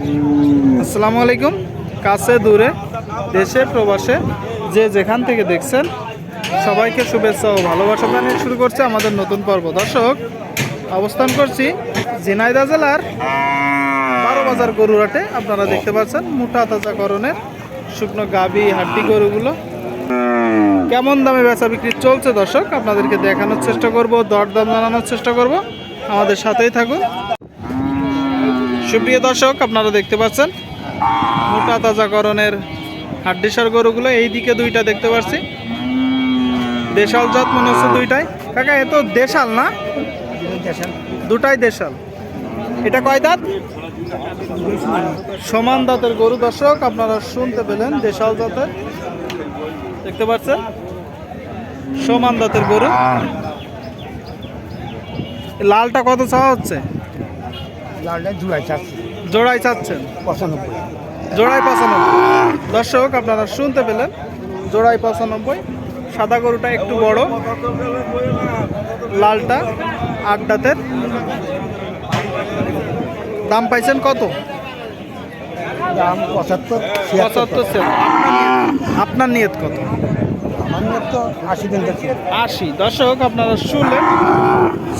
আসসালামু আলাইকুম। কাছে দূরে দেশে প্রবাসে যে যেখান থেকে দেখছেন সবাইকে শুভেচ্ছা ও ভালোবাসা জানিয়ে শুরু করছে আমাদের নতুন পর্ব। দর্শক, অবস্থান করছি ঝিনাইদহ জেলার 12 বাজার গরুহাটে। আপনারা দেখতে পাচ্ছেন মোটা তাজাকরণের শুকনো গাভী হাড্ডি গরুগুলো কেমন দামে বেচা বিক্রি চলছে দর্শক আপনাদেরকে দেখানোর চেষ্টা করব, দরদাম জানানোর চেষ্টা করব। আমাদের সাথেই থাকুন। সুপ্রিয় দর্শক, আপনারা দেখতে পাচ্ছেন মোটা তাজাকরণের হাড্ডিসার গরুগুলো। এই দিকে দুইটা দেখতে পাচ্ছি, দেশাল জাত মনে হচ্ছে দুইটাই। কাকা, এ তো দেশাল না? দুটাই দেশাল। এটা কয় দাঁত? সমান দাঁতের গরু দর্শক, আপনারা শুনতে পেলেন, দেশাল জাতের দেখতে পাচ্ছেন, সমান দাঁতের গরু। লালটা কত চাওয়া হচ্ছে? জোড়াই চাচ্ছেন 95। জোড়ায় 95 দর্শক, আপনারা শুনতে পেলেন, জোড়ায় 95। সাদা গরুটা একটু বড়, লালটা 8 দাঁতের। দাম পাইছেন কত? দাম 75। আপনার নিয়ত কত? আমার তো 80 দিন যাচ্ছে। 80 দর্শক, আপনারা শুনলেন,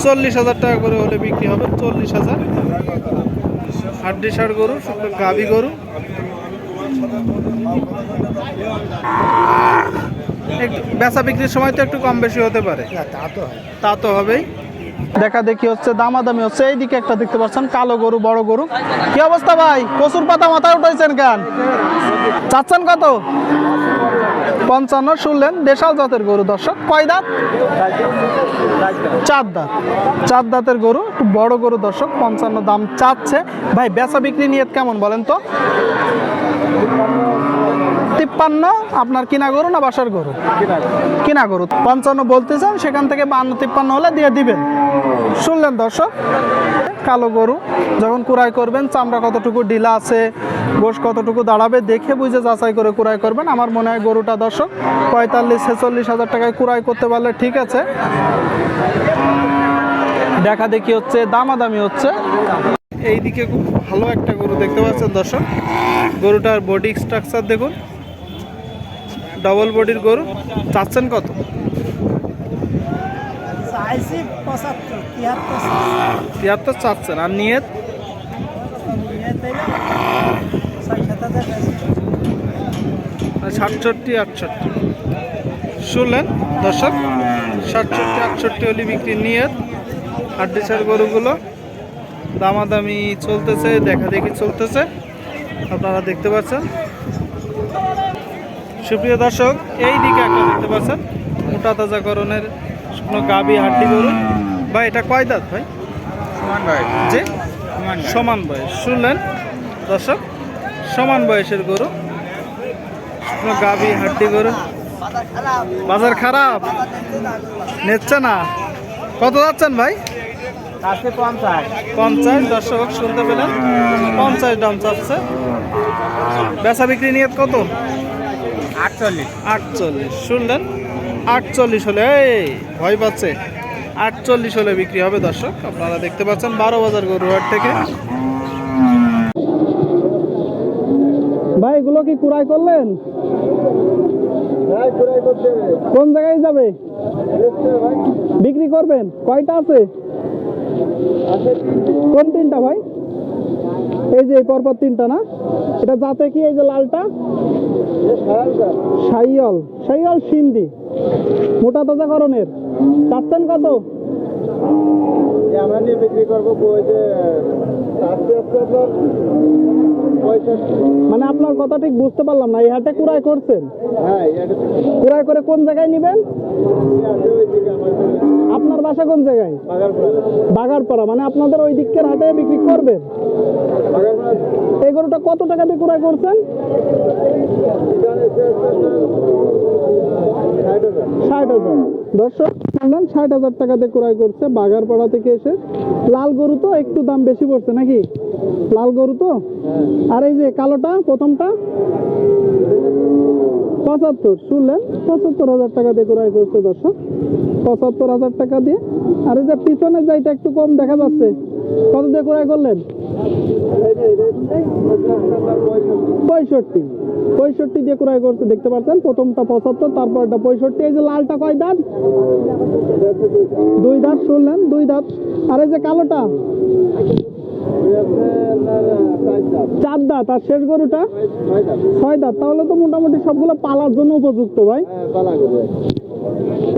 40,000 টাকা করে হলে বিক্রি হবে। 40,000 হাড্ডিসার গরু, শুকনো গাভী গরু। একটু বেচা বিক্রির সময় তো একটু কম বেশি হতে পারে, তা তো হবেই। দেখা দেখি হচ্ছে, দামাদামি হচ্ছে। এইদিকে একটা দেখতে পাচ্ছেন কালো গরু, বড় গরু। কি অবস্থা ভাই? কচুর পাতা মাথায় উঠাইছেন কেন? চাচ্ছেন কত? 55 শুনলেন। দেশাল জাতের গরু দর্শক। কয় দাঁত? 4 দাঁত। 4 দাঁতের গরু, একটু বড় গরু দর্শক। 55 দাম চাচ্ছে। ভাই বেচা বিক্রি নিয়ত কেমন বলেন তো? 53 আপনার কিনা গরু না বাসার গরু? কিনা গরু। 55 বলতেছেন, সেখান থেকে 52-53 হলে দিয়ে দিবেন। শুনলেন দর্শক, কালো গরু যখন কুড়াই করবেন, চামড়া কতটুকু ঢিলা আছে, গোশ কতটুকু দাঁড়াবে দেখে বুঝে যাচাই করে কুড়াই করবেন। আমার মনে হয় গরুটা দর্শক 45-46 টাকায় কুড়াই করতে পারলে ঠিক আছে। দেখা দেখি হচ্ছে, দামাদামি হচ্ছে। এইদিকে খুব ভালো একটা গরু দেখতে পাচ্ছেন দর্শক। গরুটার বডি স্ট্রাকচার দেখুন, ডবল বডির গরু। চাচ্ছেন কত? 73 চাচ্ছেন। আর নিয়ত? 67-68 শুনলেন দর্শক, 67-68 হলে বিক্রির নিয়ত। হাড্ডিসার গরুগুলো দামাদামি চলতেছে, দেখা দেখি চলতেছে, আপনারা দেখতে পাচ্ছেন। সুপ্রিয় দর্শক, এই দিকে একটা দেখতে পাচ্ছেন মোটা তাজাকরণের শুকনো গাভী হাড্ডি গরু। ভাই এটা কয় দাঁত ভাই? যে সমান বয়স। শুনলেন দর্শক, সমান বয়সের গরু, শুকনো গাভী হাড্ডি গরু। বাজার খারাপ, নিচ্ছে না। কত যাচ্ছেন ভাই? 50 দর্শক, শুনতে পেলেন, 50 দাম চাচ্ছে। বেচা বিক্রি নিয়ত কত? 48 শুনলেন। 48 হলে, এই ভয় পাচ্ছে, 48 হলে বিক্রি হবে দর্শক। আপনারা দেখতে পাচ্ছেন 12 বাজার গরুহাট থেকে। ভাই এগুলো কি কুড়াই করলেন? কোন জায়গায় যাবে? বিক্রি করবেন? কয়টা আছে? কোন 3টা ভাই? এই যে পরপর 3টা না? এটা যাতে কি? এই যে লালটা শাহিওয়াল সিন্ধি, মোটা তাজাকরণের। চাচ্ছেন কত? আমরা নিয়ে বিক্রি করবো মানে আপনার কথা ঠিক বুঝতে পারলাম না। এই হাটে কুড়াই করছেন? হ্যাঁ। কুড়াই করে কোন জায়গায় নেবেন? আপনার বাসা কোন জায়গায়? বাগারপাড়া। মানে আপনাদের ওই দিকের হাটে বিক্রি করবেন? এই গরুটা কত টাকা দিয়ে কুড়াই করছেন? 60,000 দর্শক, 60,000 টাকা দিয়ে ক্রয় করছে বাগারপাড়া থেকে এসে। লাল গরু তো একটু দাম বেশি পড়ছে নাকি? লাল গরু তো। আর এই যে কালোটা প্রথমটা 75 শুনলেন, 75,000 টাকা দিয়ে ক্রয় করছে দর্শক। 75,000 টাকা দিয়ে। আর এই যে পিছনে যেটা একটু কম দেখা যাচ্ছে, কত দিয়ে ক্রয় করলেন? পঁয়ষট্টি, 65 দিয়ে ক্রয় করতে দেখতে পাচ্ছেন। প্রথমটা 75, তারপরটা 65। এই যে লালটা কয় দাঁত? 2 দাঁত। শুনলেন, 2 দাঁত। আর এই যে কালোটা 4 দাঁত। আর শেষ গরুটা 6 দাঁত। তাহলে তো মোটামুটি সবগুলো পালার জন্য উপযুক্ত ভাই।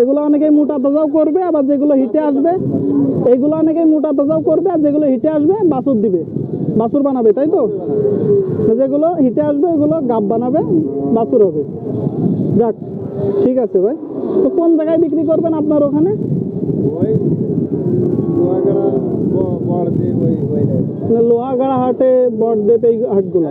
এগুলো অনেকেই মোটা তাজাও করবে, আবার যেগুলো হিটে আসবে এগুলো অনেকেই মোটা তাজাও করবে, আর যেগুলো হিটে আসবে বাছুর দিবে, বাছুর বানাবে, তাই তো? যেগুলো হিটে আসবে ওগুলো গাব বানাবে, বাছুর হবে। যাক, ঠিক আছে ভাই। তো কোন জায়গায় বিক্রি করবেন আপনার ওখানে? লোহাগাড়া হাটে, বড়দেব, এই হাটগুলো।